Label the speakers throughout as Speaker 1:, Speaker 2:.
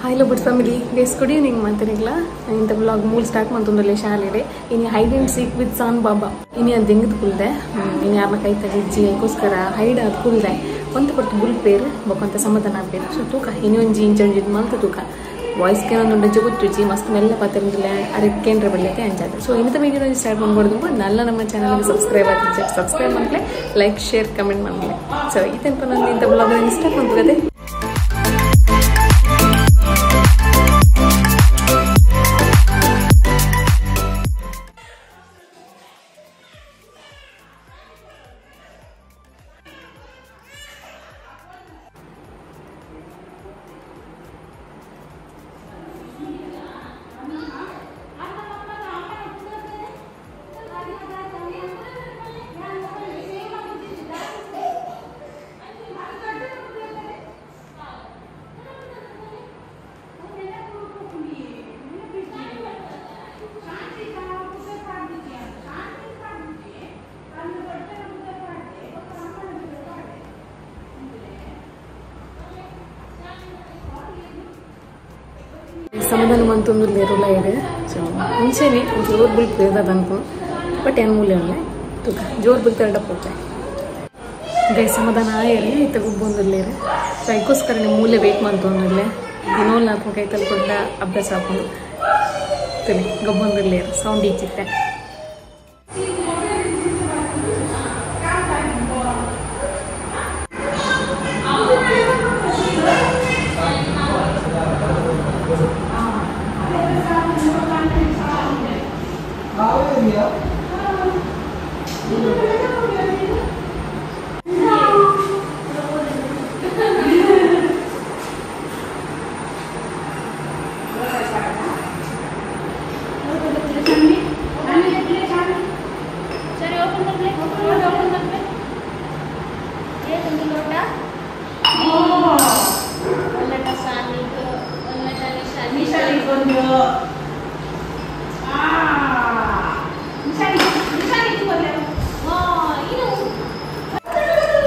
Speaker 1: hi ಲೋ ಬಟ್ family guys good evening ಮಾಡ್ತೀನಿಲ್ಲ ಇಂಥ ಬ್ಲಾಗ್ ಮೂಲ ಸ್ಟಾರ್ಟ್ ಮಾಡ್ತೊಂದಲ್ಲೇ ಶಾಲೆಡೆ ಇನ್ನು ಹೈಡ್ ಆ್ಯಂಡ್ ಸೀಕ್ ವಿತ್ ಸಾನ್ ಬಾಬಾ ಇನ್ನು ಅದು ಹೆಂಗದು ಕುಲ್ದೆ ಇನ್ನು ಯಾರನ್ನ ಕೈ ತಗಿಜ್ಜಿ ಅದಕ್ಕೋಸ್ಕರ ಹೈಡ್ ಅದು ಕುಲ್ದೆ ಒಂತ ಕೊಟ್ಟು ಬುಲ್ ಪೇರು ಬೊಕ್ಕಂತ ಸಮಾಧಾನ ಆಗ್ಬೇಕು ಸೊ ತೂಕ ಇನ್ನೊಂಜಿ ಇಂಚೊಂಜಿದ್ ಮಂತ್ ತೂಕ ವಾಯ್ಸ್ ಕೇಳೊಂದು ಡಜ್ಜು ಗೊತ್ತುಚ್ಚಿ ಮಸ್ತ್ ಮೆಲ್ಲ ಪತ್ತರಿಲ್ಲ ಅದಕ್ಕೇಂದ್ರ ಬಳ್ಳಕ್ಕೆ ಅಂಚಾದ ಸೊ ಇನ್ನದ ವೀಡಿಯೋ ಸ್ಟಾರ್ಟ್ ಮಾಡ್ಬೋದು ನಲ್ಲ ನಮ್ಮ ಚಾನಲ್ಗೆ ಸಬ್ಸ್ಕ್ರೈಬ್ ಆಗ್ತಿದ್ದೆ ಸಬ್ಸ್ಕ್ರೈಬ್ ಮಾಡಲೇ ಲೈಕ್ ಶೇರ್ ಕಮೆಂಟ್ ಮಾಡಲೇ ಸೊ ಈ ತನಕ ನಾನು ಇಂಥ ಬ್ಲಾಗ್ ಸ್ಟಾರ್ಟ್ ಮಾಡ್ಬೋದೇ ಸಮಾಧಾನ ಮಂತೊಂದು ಲೇರುಲ್ಲ ಇದೆ ಸೊ ಮುಂಚೆನೆ ಜೋರು ಬುಲ್ಕ್ ಬೇದ ಅನ್ಕೊ ಬಟ್ ಏನು ಮೂಲೆ ಉಳ್ಳೆ ತೂಕ ಜೋರು ಬುಲ್ಕ್ ಎರಡಪ್ಪ ಹೋಗ್ತಾಯಿ ಗೈ ಸಮಾಧಾನ ಆಯಲ್ಲಿ ತಗೊಬ್ಬೊಂದಿಲ್ಲೇರು ಸೊ ಅದಕ್ಕೋಸ್ಕರ ನೀವು ಮೂಲೆ ವೆಯ್ಟ್ ಮಾಡ್ತೊಂದಿಲ್ಲೇ ದಿನೋಲ್ ಹಾಕೋ ಕೈ ತಲ್ಕೊಟ್ಟ ಅಭ್ಯಾಸ ಹಾಕೊಂಡು ತಲೆ ಗೊಬ್ಬೊಂದಿಲ್ಲೇರು ಸೌಂಡ್ ಈಚಿತ್ತೆ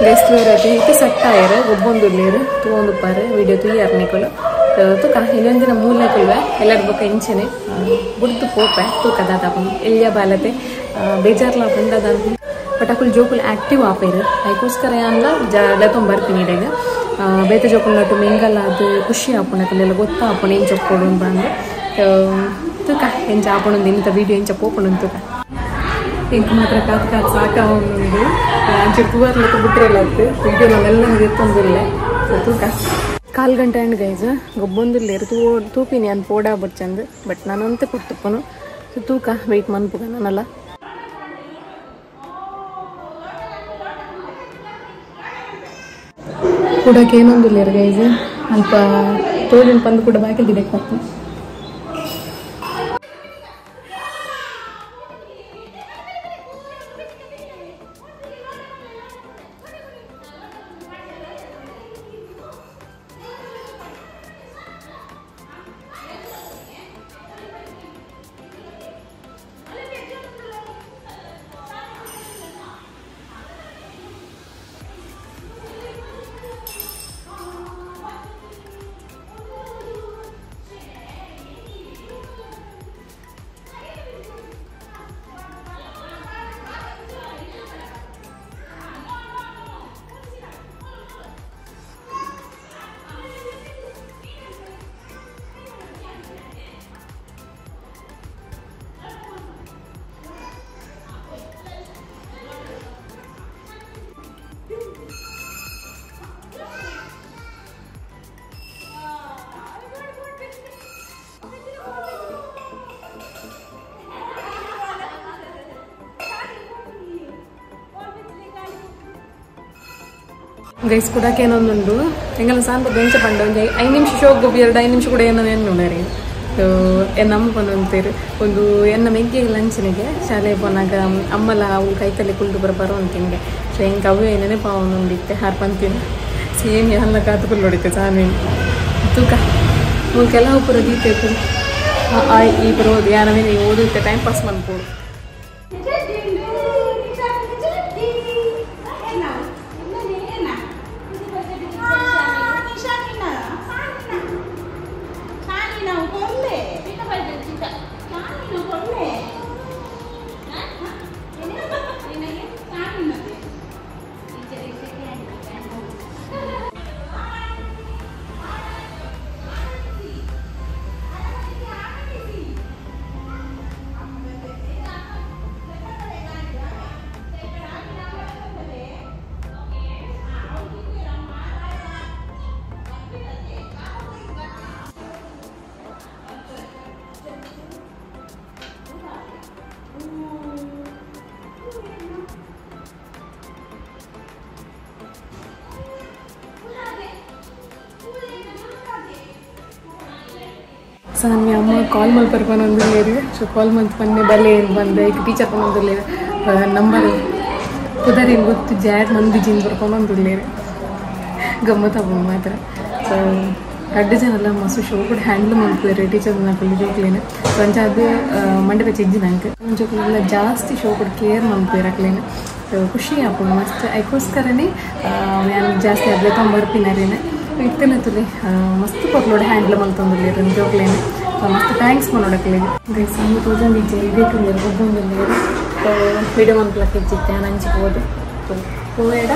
Speaker 1: ಗೈಸ್ ತೂರತಿ ಇತ್ತು ಸೆಟ್ ಆಯ್ರೆ ಒಬ್ಬೊಂದುಲ್ಲೇರು ತೂವೊಂದು ಪಾರೆ ವಿಡಿಯೋ ತೂಯಾರ್ನಿಕೊಳು ತೂಕ ಇನ್ನೊಂದಿನ ಮೂಲೆ ಕೊಲ್ವೆ ಎಲ್ಲರ ಬೊಕ್ಕ ಇಂಚನೆ ಬುಡ್ದು ಪೋಪೆ ತೂಕ ದಾದಾಪು ಎಲ್ಲಿಯ ಬಾಲತೆ ಬೇಜಾರ್ಲ ಬಂದದ ಬಟ್ ಅಕುಲ್ ಜೋಕುಲ್ ಆಕ್ಟಿವ್ ಆಪೇರು ಅದಕ್ಕೋಸ್ಕರ ಅಲ್ಲ ಲತೊಂದು ಬರ್ತೀನಿ ಈಗ ಬೇತೆ ಜೋಕುಲ್ ನಟು ಮಿಂಗಲ್ ಅದು ಖುಷಿ ಆಪುಣಕಲ್ಲೆಲ್ಲ ಗೊತ್ತಾ ಆಪುಣ ಏನು ಚೊಕ್ಕೊಡು ಬಂದು ತೂಕ ಎಂಚ ಆಪುಣಂದು ಇಂಥ ವಿಡಿಯೋ ಎಂಚ ಪೋಪುಣಂದು ತೂಕ ಇಂಕ ಮಾತ್ರ ಕಾತ್ ಸಾಕಾವೊಂದು ಅಂಚೆ ತೂವರ್ಲಕ್ಕ ಬಿಟ್ರೆಲ್ಲ ವಿಡಿಯೋ ನಾನೆಲ್ಲ ಎತ್ತೊಂದಿಲ್ಲ ತೂಕ 4 ಗಂಟೆ ಅಂಡ್ ಗೈಸ್ ಗೊಬ್ಬೊಂದಿಲ್ಲೇರು ತೂಪಿನಿ ಅನ್ ಪೋಡ ಬಚ್ಚಂದ್ ಬಟ್ ನಾನಂತೆ ಕೊಟ್ಟಪ್ಪನು ತೂಕ ವೆಯ್ಟ್ ಮನ್ಪುಗ ನಾನಲ್ಲ ಕೂಡಕ್ಕೆ ಏನೊಂದಿಲ್ಲೇರು ಗೈಸ್ ಅಲ್ಪ ತೋಳಿನ ಪಂದು ಕೂಡ ಬಾಕಿ ಗಿಡಕ್ಕೆ ಗೈಸ್ ಕೂಡ ಏನೊಂದುಂಡು ಎಂಗಲ್ಲ ಸಾಂಬ ಬೆಂಚ ಪಂಡ ಒಂದು 5 ನಿಮಿಷ ಶೋಕ್ ಗೊಬ್ಬಿ 2-5 ನಿಮಿಷ ಕೂಡ ಏನೋ ನೋಡ್ಯಾರಿ ನಮ್ಮ ಬಂದಂತೀರು ಒಂದು ಎನ್ನ ಮೆಗ್ಗಿ ಲಂಚನಿಗೆ ಶಾಲೆ ಪೋನಾಗ ಅಮ್ಮಲ ಅವು ಕೈತಲ್ಲಿ ಕುಲ್ದು ಬರೋ ಅಂತಿಂಗೆ ಸೊ ಹೆಂಗೆ ಅವೇ ನೆನಪಾವೊಂದಿತ್ತೆ ಹಾರ್ಪಂತೀನಿ ಸೇಮ್ ಎಲ್ಲ ಕಾತುಕುಲ್ ಹೊಡಿತೆ ಸಾಮೀನು ತೂಕ ಕೆಲವು ಪುರ ಗೀತೆ ಈ ಬರೋದು ಯಾರವೇ ನೀವು ಓದುತ್ತೆ ಟೈಮ್ ಪಾಸ್ ಮಾಡ್ಬೋದು ಸಾನ್ವಿ ಅಮ್ಮ ಕಾಲ್ ಮಾಡಿ ಬರ್ಕೊಂಡೊಂದಿಲ್ಲ ಸೊ ಕಾಲ್ ಮಾಡಿ ಮೊನ್ನೆ ಬಲ್ಲೆ ಬಂದೆ ಈಗ ಟೀಚರ್ ಕೊಂಡೊಂದಿಲ್ಲ ನಂಬರ್ ಕುದರಿ ಗೊತ್ತು ಜಾಡ್ ಮಂದಿ ಜಿನ್ ಬರ್ಕೊಂಡೊಂದಿಲ್ಲ ಗಮ್ಮತ್ತಪ್ಪ ಮಾತ್ರ ಸೊ 2 ಜನಲ್ಲ ಮಸ್ತ್ ಶೋ ಕೂಡ ಹ್ಯಾಂಡಲ್ ಮಾಡ್ತಾರೆ ಟೀಚರ್ ನಾಲ್ಕು ಜೋಕ್ಲೇನೆ ಸೊ ಅಂಚಾದ ಮಂಡೆ ಬೆಚ್ಚ ಇಜ್ಜಿ ನಂಗೆ ಜೋಕ್ಲೆಲ್ಲ ಜಾಸ್ತಿ ಶೋ ಕೂಡ ಕೇರ್ ಮಾಡ್ತಾರೆ ಅಕ್ಲೇನೆ ಸೊ ಖುಷಿ ಆಪು ಮಸ್ತ್ ಅದಕ್ಕೋಸ್ಕರನೇ ನಾನು ಜಾಸ್ತಿ ಅದ್ಲೆ ತೊಂಬರ್ಪಿನಾರೇನೆ ಇತ್ತನತ್ತಲೆ ಮಸ್ತ್ ಕೊರ್ಲೋಡೆ ಹ್ಯಾಂಡಲ್ ಮಲ್ತೊಂದಿಲ್ಲ ಜೋಕ್ಲೇನೆ ಸೊ ಮಸ್ತ್ ಥ್ಯಾಂಕ್ಸ್ ಮಾಡೋಡಕ್ಲೇನೆ ಗೈಸ್ 2000 ಇಜ್ಜೆ ಇದೇಟು ಒಬ್ಬೊಂದಿಲ್ಲ ವಿಡಿಯೋ ಮನ್ಪ್ಲಕ್ಕೆ ಇಜ್ಜಿತ್ತೆ ನಂಚಿಬೋದು ಹೋವೇಡ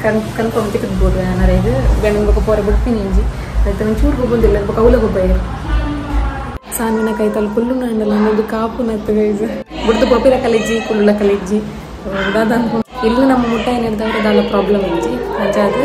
Speaker 1: ಕನ್ಫರ್ಮ್ ತಿಕ್ಕದ್ಬೋದು ಏನಾರ ಇದು ಗಂಡಿನ ಬೊಕ್ಕ ಪೋರ ಬಿಡ್ತೀನಿ ಇಂಜಿ ಆಯ್ತು ನಂಗೆ ಚೂರು ಗೊಬ್ಬಂದಿಲ್ಲ ಕೌಲ ಗೊಬ್ಬ ಇರು ಸಾನ್ವಿನ ಕೈತಲ್ಲಿ ಕುಲ್ಲು ನಾಂಡಲ್ಲ ಅನ್ನೋದು ಕಾಪು ನತ್ತು ಗೈಸ್ ಬಿಡ್ದು ಬೊಪ್ಪಿರ ಕಲಿಜ್ಜಿ ಕುಳ್ಳ ಕಲಿಜ್ಜಿ ದಾದ ಅನ್ಕೊಂಡು ಇಲ್ಲೂ ನಮ್ಮ ಮುಟ್ಟ ಏನಿರ್ದವ್ರೆ ದಾಲ ಪ್ರಾಬ್ಲಮ್ ಇಜ್ಜಿ ಅಂಚಾದ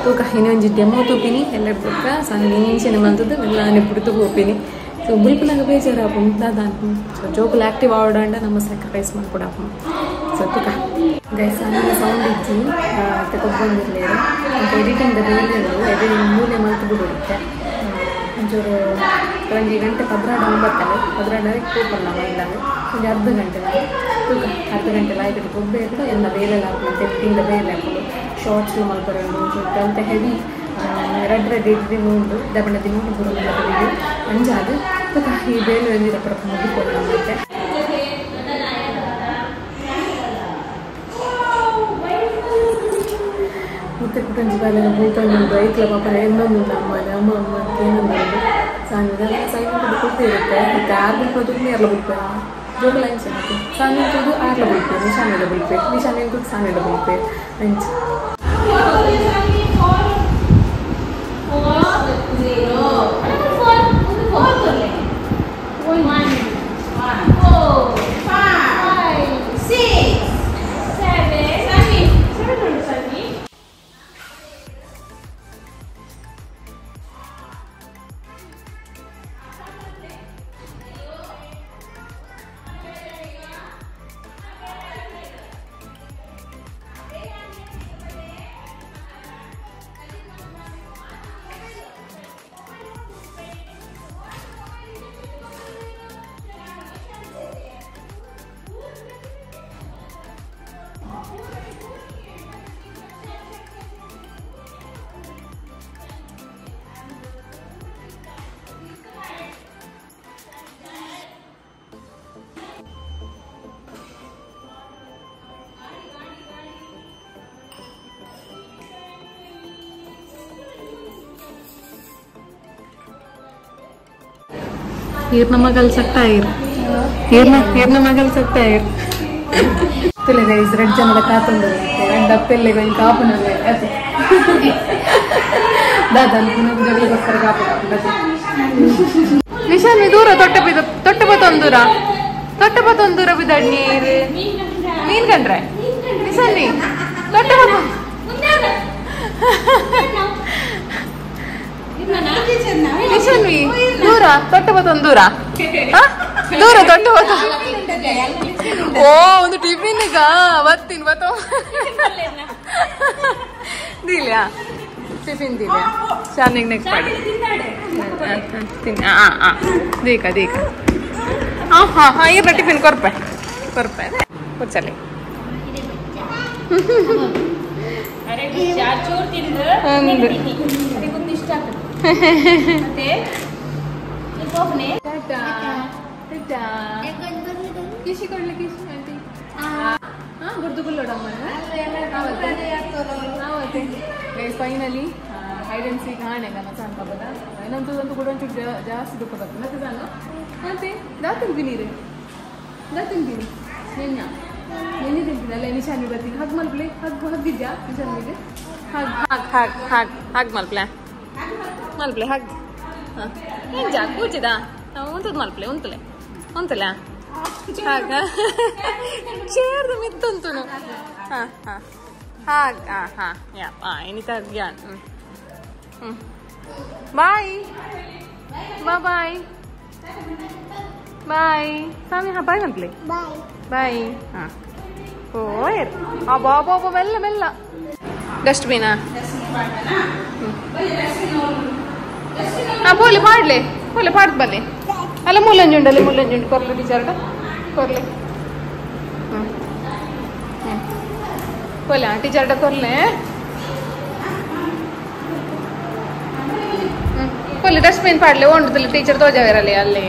Speaker 1: ತೂಕ ಇನ್ನೊಂಜಿ ಡೆಮೋ ತೂಪಿನಿ ಎಲ್ಲರ ತೂಕ ಸಾನ್ವಿ ಇಂಚಿನ ಮಂತದ್ದು ಎಲ್ಲ ಬಿಡ್ತು ಹೋಗ್ತೀನಿ ಸೊ ಬುಲ್ಪನಾಗ ಬೇಜಾರಪ್ಪ ದಾದ ಅನ್ಕೊಂಡು ಸೊ ಜೋಕುಲು ಆ್ಯಕ್ಟಿವ್ ಆವಡಂಡ ನಮ್ಮ ಸ್ಯಾಕ್ರಿಫೈಸ್ ಮಾಡ್ಕೊಡಪ್ಪ ಸೊ ತೂಕ ಗೈಸ್ ಸಾನ್ವಿನ ಸೌಂಡ್ ಇಜ್ಜಿ ತಗೊಬ್ಬಂದಿರಲಿಲ್ಲ ಅಂತ ಎಡಿಟಿಂಗ್ ಬೇರೆ ಎಡಿಟಿಂಗ್ ಮೂಲೆ ಮಲ್ತು ಬಿಡುತ್ತೆ ಒಂಚೂರು 1 ಗಂಟೆ 16 ಕೂಪಲ್ಲ ಮೈಲಾಗ ಒಂದು ಅರ್ಧ ಗಂಟೆ ತೂಕ ಅರ್ಧ ಗಂಟೆ ಆಯ್ತು ಗೊಬ್ಬಬೇಕು ಎಲ್ಲ ಬೇಲೆಲ್ಲ ಹಾಕ್ಬೇಕು ಎಡಿಟಿಂಗ್ ಬೇಲೆ ಹಾಕೋದು ಶಾರ್ಟ್ಸ್ಲು ಮಲ್ಪರೋದು ಅಂತ ಹೆವಿ ರೆಡ್ ಇಡ್ಲಿ ನೋಡು ದಬಣ್ಣದಿ ನೋಡಿ ಬರೋಲ್ಲ ಬರೀ ಅಂಜಾದು ತೂಕ ಈ ಬೇಲೆ ಬಂದಿರಪ್ಪ ಮುಗಿಕೊಂಡು ಮತ್ತೆ ಮತ್ತೆ ಕುಟುಂಬ ಬಾಲೆಲ್ಲ ಭೂತೊಂದು ಐಕ್ಲ ಪಾಪ ಇನ್ನೊಂದು ಅಮ್ಮ ಏನೊಂದು ಸಣ್ಣ ಸೈನ್ ಕೊಡ್ತೇ ಇರುತ್ತೆ ಮತ್ತು 6 ಬಿಡ್ಬೋದು ಎಲ್ಲ ಬಿಡ್ಬೇಡ ಜೋಗ ಲೈನ್ಸ್ ಇರುತ್ತೆ ಸಾಂಗ್ ಇರ್ತದ್ದು 6 ಬಿಡ್ಬೇಕು ನಿಶಾನೆಲ್ಲ ಬಿಡ್ಬೇಕು ನಿಶಾನೆ ಇರ್ತದ್ದು ಸಾನೆಲ್ಲ ಬಿಡ್ಬೇಕು ಲೈನ್ಸ್ ಈರ್ನ ಮಗಲ್ ಸಟ್ಟಾಯಿರ್ ಈರ್ನ ಮಗಲ್ ಸಟ್ಟಾಯಿರ್ ತುಲೆ ಗೈಸ್ 2 ಜನದ ಕಾತುಂಡು ಡಪ್ಪೆಲ್ಲೆ ಗೈ ಕಾಪುನಲ್ಲೆ ಅತೆ ದಾದನ್ ಜಗಳಿಗೋಸ್ಕರ ಕಾಪು ನಿಶಾನಿ ದೂರ ತೊಟ್ಟಪತ್ತೊಂದೂರ ಬಿದ್ದಾಡ್ ನೀನ್ ಕಂಡ್ರೆ ನಿಶಾನಿ ತೊಟ್ಟಪತ್ತ ನಿಶಾನ್ವಿ ದೂರ ತೊಟ್ಟಪತ್ತೊಂದೂರ ದೂರ ತೊಟ್ಟಪತ್ತ ಓ ಒಂದು ಟಿಫಿನ್ಗ ಬತ್ತೀನಿ ದಿಲ್ಯಾ ಟಿಫಿನ್ ದಿಲ್ಯಾ ಶಾನಿಗೆ ನೆಕ್ಸ್ಟ್ ಮಾಡಿ ದೀಕ ಹಾಂ ಇರ್ನ ಟಿಫಿನ್ ಕೊರ್ಪೆ ಕೂರ್ಚಲ್ಲಿ ಕಿಶಿ ಕೊಡ್ಲಿ ಕಿಶಿ ಆಂಟಿ ಗುರ್ದು ಗುಲ್ಲೋಡಮ್ಮ ಫೈನಲಿ ಹೈಡ್ ಆ್ಯಂಡ್ ಸೀಕ್ ಹಾಣೆಗ ಸಾನ್ ಬಾಬದ ಇನ್ನೊಂದು ಕೂಡ ಒಂಚೂರು ಜಾಸ್ತಿ ದುಃಖ ಬರ್ತದೆ ಮತ್ತೆ ನಾನು ಮತ್ತೆ ದಾತಂಗಿ ನೀರು ದಾತಂಗಿನಿ ನೆನ್ನ ನೆನ್ನೆ ತಿಂತೀನಲ್ಲ ನಿಶಾನಿ ಬರ್ತೀನಿ ಹಗ್ ಮಲ್ಪ್ಲೆ ಹಗ್ಗಿದ್ಯಾ ನಿಶಾನಿಗೆ ಹಗ್ ಮಲ್ಪ್ಲೆ ಹಗ್ ಏನ್ ಜಾ ಕೂಚಿದಾ ಒಂತದ್ ಮಲ್ಪ್ಲೆ ಒಂತಲೆ ಹಾಗ ಚೇರ್ದು ಮಿತ್ತಂತುನು ಎನಿತ ಗ್ಯಾನ್ ಬಾಯ್ ಬಾಯ್ ಬಾಯ್ ಸ್ವಾಮಿ ಬಾಯ್ ಮಲ್ಪ್ಲೆ ಬಾಯ್ ಓಯರ್ ಬಾಬಾ ಮೆಲ್ಲ ಮೆಲ್ಲ ಡಸ್ಟ್ಬಿನಾ പോലെ പാടില്ലേ പോലെ പാടത്ത് പല്ലേ അല്ല മുല്ലഞ്ചുണ്ടല്ലേ മുല്ലഞ്ചുണ്ട് കൊറല് ടീച്ചറുടെ കൊറല് കൊല്ല ടീച്ചറുടെ കൊറലേ കൊല്ല ഡസ്റ്റ്ബിൻ പാടില്ലേ ഓണ്ടത്തില്ല ടീച്ചർ തോജ വരല്ലേ അല്ലേ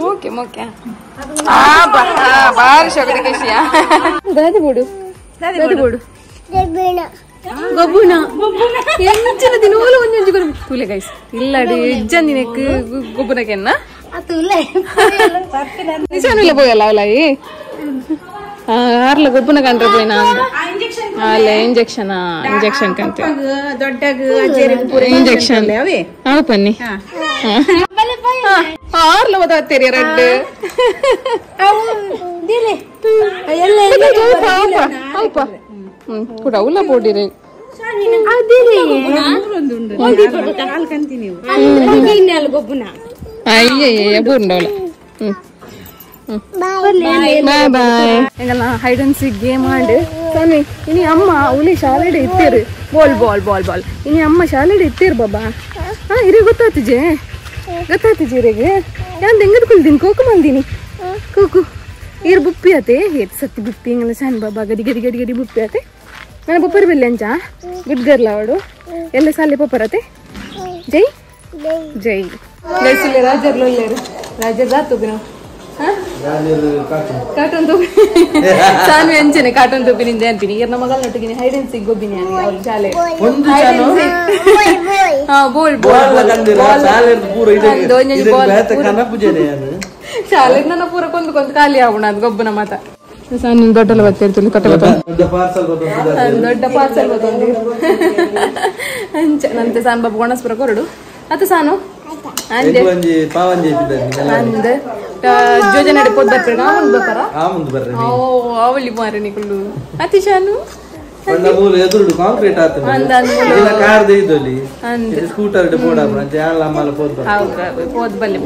Speaker 1: ఓకే ఓకే బాగా షొగడి కేసియా దాది బోడు గొబ్బున ಎಂಚಿನ ದಿನೋಲ ಒಂಜೊಂಜಿ ತೂಲೆ ಗೈಸ್ ಇಲ್ಲಡಿ ಎಜ್ಜನ್ ದಿನಕ್ಕೆ ಗೊಬ್ಬುನಕ್ಕೆನ್ನ ನಿಜಾನಿಲ್ಲ పోయಲ್ಲ ಅವಲಾಯಿ ಆರ್ಲ ಗೊಬ್ಬುನ ಕಂಡ್ರೆ పోయినా ಅಲ್ಲ ಇಂಜೆಕ್ಷನ್ ಕಂತೆ ಇಂಜೆಕ್ಷನ್ ಅವು ಪನ್ನಿ ಆರ್ಲ ಓದಾತ್ತೀರಿ ರೆಡ್ ಕೂಡ ಅವಲ್ಲ ಬೋಡಿರಿ ಅಯ್ಯಯ್ಯ ಬೂರ್ಂಡವಳ ಬಾಯ್ ಬಾಯ್ ಎಂಗಲ್ಲ hide and seek game and ಸೊನ್ನೆ ಇನಿ ಅಮ್ಮ ಅವಳಿ ಶಾಲೆಡೆ ಇತ್ತೀರು ಬಾಲ್ ಇನಿ ಅಮ್ಮ ಶಾಲೆಡೆ ಇತ್ತೀರು ಬಾಬಾ ಇರಿ ಗೊತ್ತಾತಿಜೆ ಇರಿಗೆ ಯಾನ್ ಹೆಂಗದ್ ಕುಲ್ದೀನಿ ಕೋಕು ಮಂದಿನಿ ಕೋಕು ಇರ್ ಬುಪ್ಪಿ ಆತೆ ಏತ್ ಸತ್ತಿ ಬುಪ್ಪಿ ಎಂಗಲ್ಲ ಶಾನ್ ಬಾಬಾ ಗಡಿ ಬುಪ್ಪಿ ಆತೆ ನನ್ನ ಪಪ್ಪರ್ ಬೆಲ್ಲೆ ಅಂಚ ಗುಡ್ ಗರ್ಲ್ ಅವಡು ಎಲ್ಲ ಸಾಲೆ ಪಪ್ಪರ್ ಆತೆ ಜೈ ಗೈಸಿಲ್ಲ ರಾಜರ್ ರಾತುಬಿನ ಕಾಟನ್ ತೂಪಿ ಸಾನು ಎಂಚನೆ ಕಾಟನ್ ತೂಪಿನಿಂದ ಅನ್ಪಿನಿ ಈಗ ನಮ್ಮ ಮಗಳ ನೊಟ್ಟಿಗೆ ಹೈಡ್ ಅಂಡ್ ಸೀಕ್ ಗೊಬ್ಬಿನಿ ಅವ್ರ ಶಾಲೆ ಶಾಲೆ ನನ್ನ ಪೂರ ಕೊಂದು ಖಾಲಿ ಆಗೋಣ ಅದು ಗೊಬ್ಬನ ಮಾತ ಸಾನು ದೊಡ್ಡಲ್ಲ ಬರ್ತಿರ್ತೀನಿ ದೊಡ್ಡ ಪಾರ್ಸಲ್ ಬತ್ತೊಂದು ಅಂಚ ನಂತೆ ಸಾನ್ ಬಾಬು ಗಣಸ್ಪುರ ಕೊರಡು ಅತ್ತ ಸಾನು ಅಂದೆ ಅಂದೆ ಯೋಜನೆ ಪೋದ್ ಬರ್ತಾರೆ ಮುಂದ್ ಬರ್ತಾರ ಅವಳಿ ಮಾರಿ ನಿಕುಲು ಅತಿ ಶಾನು
Speaker 2: ಸ್ಕೂಟರ್ ಪೋದ್ ಬಲ್ಲೆ